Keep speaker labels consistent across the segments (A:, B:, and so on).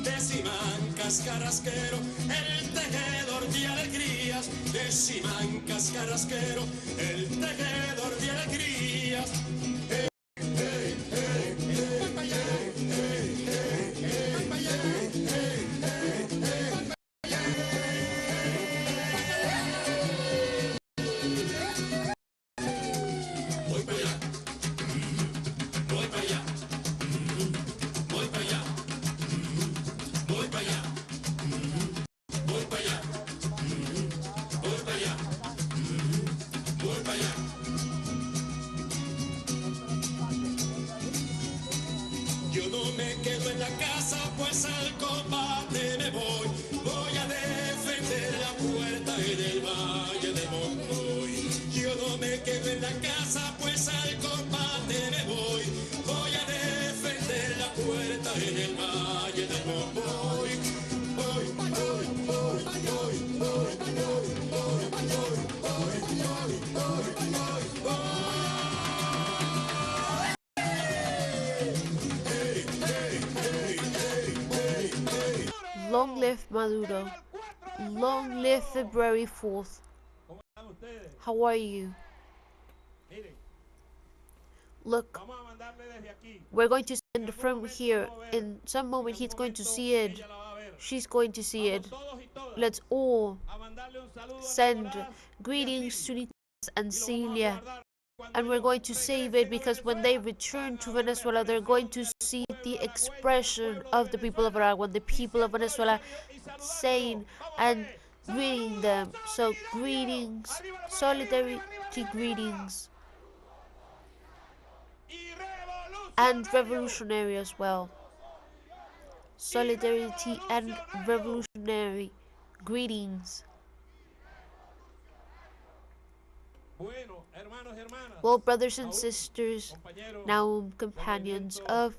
A: Deciman cascarasquero, el tejedor de alegrías. Deciman cascarasquero, el tejedor de alegrías. Yo no me quedo en la casa, pues al combate me voy. Voy a defender la puerta en el valle de Monroy. Yo no me quedo en la casa, pues al combate me voy. Voy a defender la puerta en el valle de Monroy. Voy, voy, voy, voy, voy, voy, voy,
B: Long live Maduro. Long live February 4th. How are you? Look, we're going to send from here. In some moment he's going to see it. She's going to see it. Let's all send greetings to Nicolás and Celia. And we're going to save it, because when they return to Venezuela, they're going to see the expression of the people of Aragua, the people of Venezuela, saying and greeting them. So greetings, solidarity greetings, and revolutionary as well. Solidarity and revolutionary greetings. Well, brothers and sisters, now companions of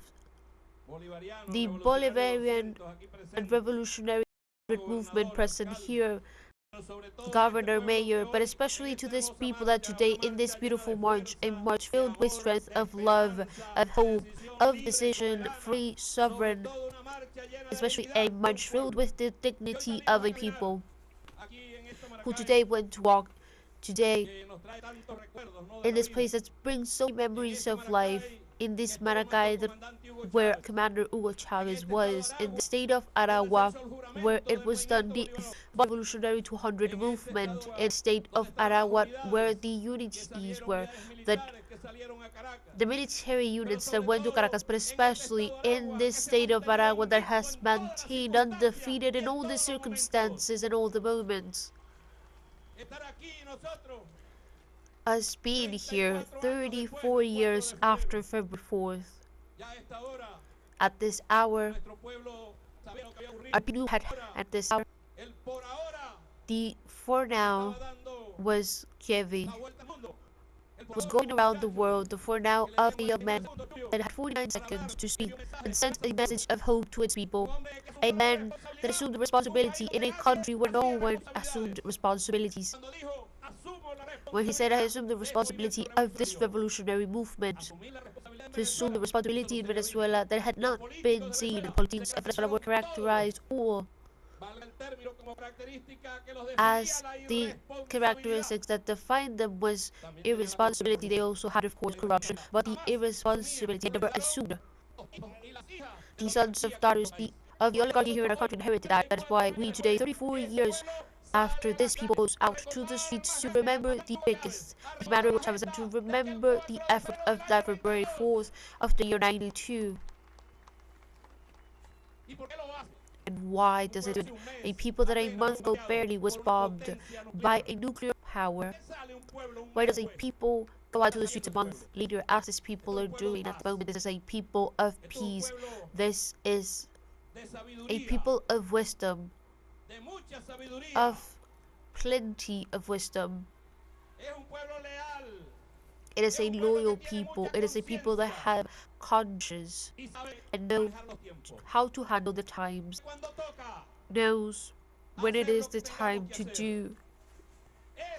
B: the Bolivarian and revolutionary movement present here, governor, mayor, but especially to these people that today in this beautiful march, a march filled with strength of love, of hope, of decision, free, sovereign, especially a march filled with the dignity of a people who today went to walk today in this place that brings so many memories of life, in this Maracay where Commander Hugo Chavez was, in the state of Aragua where it was done the Revolutionary 200 movement, in the state of Aragua where the unities were, that the military units that went to Caracas, but especially in this state of Aragua that has maintained undefeated in all the circumstances and all the moments. Us being here 34 years after February 4th, at this hour, our people had at this hour, the for now was Kiev, was going around the world, the for now of a young man that had 49 seconds to speak and sent a message of hope to its people. A man that assumed responsibility in a country where no one assumed responsibilities. When he said, I assume the responsibility of this revolutionary movement, to assume the responsibility in Venezuela that had not been seen. The politics of Venezuela were characterized all as the characteristics that defined them was irresponsibility. They also had, of course, corruption, but the irresponsibility never assumed. The sons of daughters of the oligarchy here in our country inherited that. That is why we today, 34 years after this, people goes out to the streets to remember the biggest, Commander Hugo Chavez, and to remember the effort of that February 4th of the year 92. And why does it do it? A people that a month ago barely was bombed by a nuclear power. Why does a people go out to the streets a month later, as these people are doing at the moment? This is a people of peace. This is a people of wisdom, of plenty of wisdom. It is a loyal people. It is a people that have conscience and know how to handle the times, knows when it is the time to do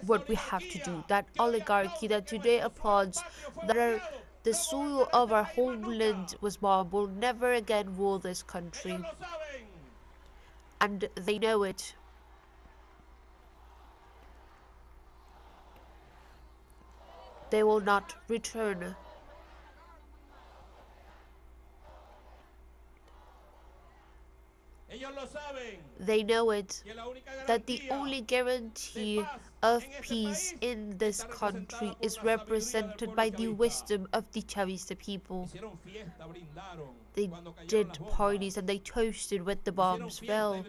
B: what we have to do. That oligarchy that today applauds, that are the soil of our homeland was bombed, will never again rule this country. And they know it. They will not return. They know it, that the only guarantee of peace in this country is represented by the wisdom of the Chavista people. They did parties and they toasted when the bombs fell.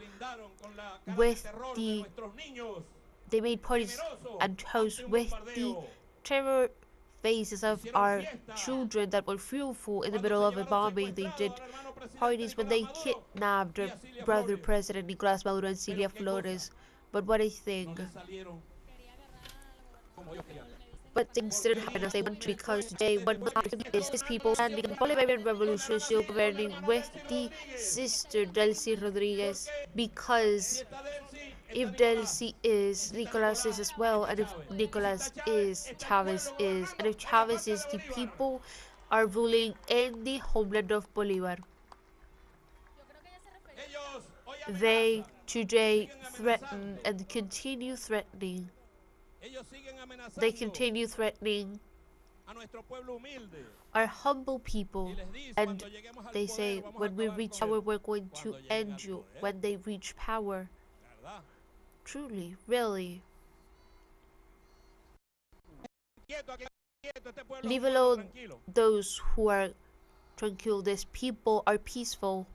B: They made parties and toasts with the terror faces of our children that were fearful in the middle of a bombing. They did parties when they kidnapped our brother President Nicolas Maduro and Celia Flores. But what a thing. But things didn't happen as they wanted, because today what is these people standing in the Bolivarian Revolution, still governing with the sister Delcy Rodriguez, because if Delcy is, Nicolas is as well, and if Nicolas is, Chavez is, and if Chavez is, the people are ruling in the homeland of Bolivar. They today threaten and continue threatening. They continue threatening our humble people, and they say, when we reach power, we're going to end you. When they reach power. Truly, really. Leave alone those who are tranquil. These people are peaceful.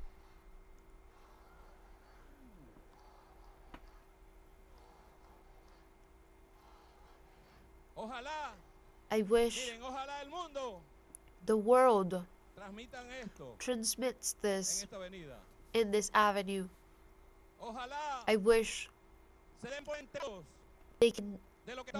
B: I wish the world transmits this in this avenue. I wish they can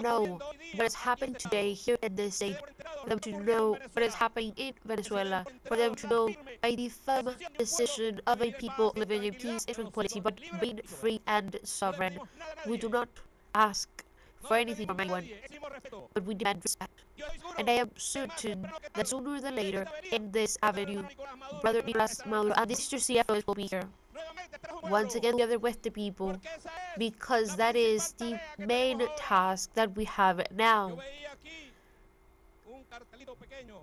B: know what is happening today here in this state, for them to know what is happening in Venezuela, for them to know by the firm decision of a people living in peace and tranquility, but being free and sovereign. We do not ask for anything from anyone, but we demand respect. And I am certain that sooner than later, in this avenue, Brother Nicolas Maduro and the sister CFOs will be here, once again together with the people, because that is the main task that we have now.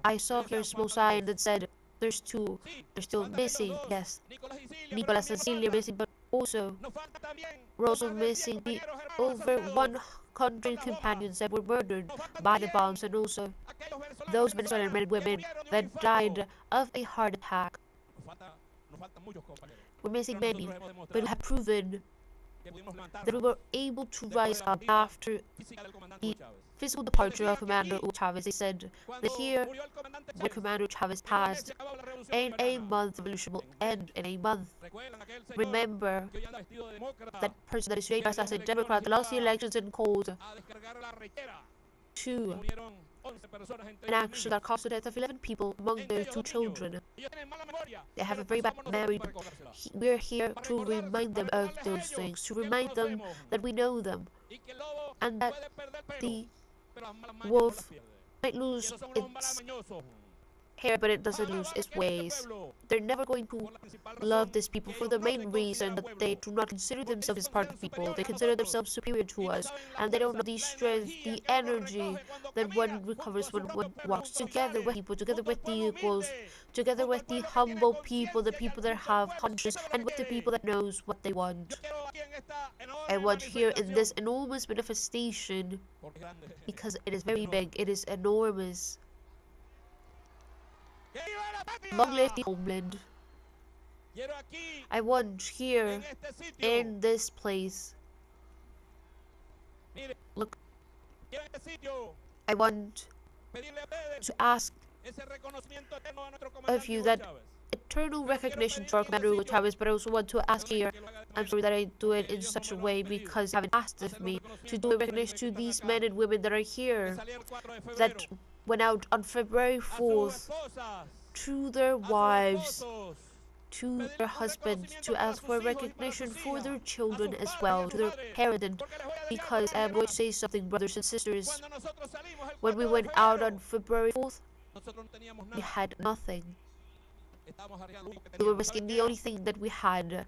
B: I saw here a small sign that said, there's two, they're still missing. Yes, Nicolas and Celia missing, but also we're also missing the over 100 companions that were murdered by the bombs, and also those Venezuelan men and women that died of a heart attack. We're missing many, but we have proven that we were able to rise up after the physical departure of Commander Hugo Chavez. They said that here, when Commander Chavez passed, in a month, the revolution will end in a month. Remember that person that is dressed as a Democrat that lost the elections and called to an action that caused the death of 11 people, among their 2 children. They have a very bad memory. We're here to remind them of those things, to remind them that we know them, and that the wolf might lose its hair, but it doesn't lose its ways. They're never going to love these people for the main reason that they do not consider themselves as part of people. They consider themselves superior to us, and they don't know the strength, the energy that one recovers when one walks together with people, together with the equals, together with the humble people, the people that have conscience, and with the people that knows what they want. I want here in this enormous manifestation, because it is very big, it is enormous. Long live the homeland. I want here in this place. Look, I want to ask of you that eternal recognition to our Commander Hugo Chavez, but I also want to ask here, I'm sorry that I do it in such a way because you haven't asked of me, to do a recognition to these men and women that are here, that went out on February 4th to their wives, to their husbands, to ask for recognition for their children as well, to their parents, because I am going to say something, brothers and sisters. When we went out on February 4th, We had nothing. We were risking the only thing that we had,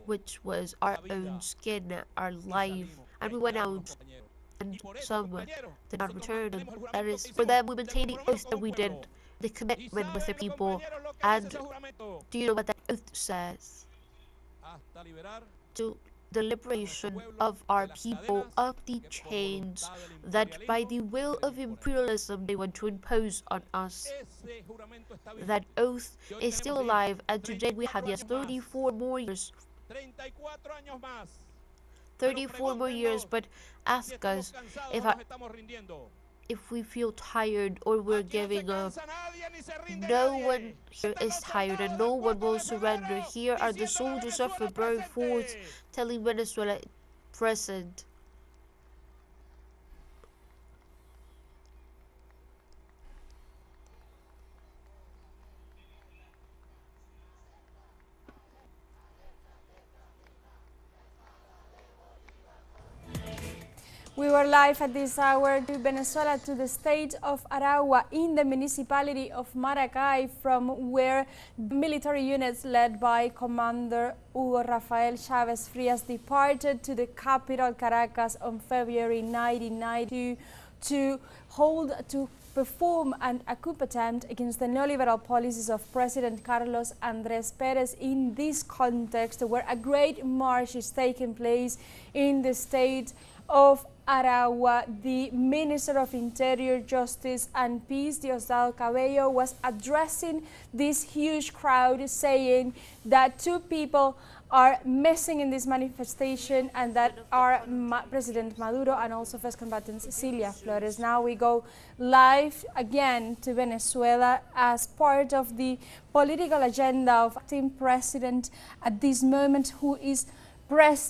B: which was our own skin, our life, and we went out, and some did not return, and that is for them. We maintained the oath that we did, the commitment with the people. And do you know what that oath says? To the liberation of our people of the chains that by the will of imperialism they want to impose on us. That oath is still alive, and today we have, yes, 34 more years. 34 more years, but ask us if we feel tired or we're giving up. No one here is tired and no one will surrender. Here are the soldiers of the brave force telling Venezuela present.
C: We were live at this hour to Venezuela, to the state of Aragua in the municipality of Maracay, from where military units led by Commander Hugo Rafael Chávez Frias departed to the capital Caracas on February 1992 to perform an coup attempt against the neoliberal policies of President Carlos Andrés Pérez. In this context, where a great march is taking place in the state of Aragua, the Minister of Interior, Justice and Peace, Diosdado Cabello, was addressing this huge crowd, saying that 2 people are missing in this manifestation, and that are President Maduro and also first combatant Cecilia Flores. Now we go live again to Venezuela as part of the political agenda of acting president at this moment, who is present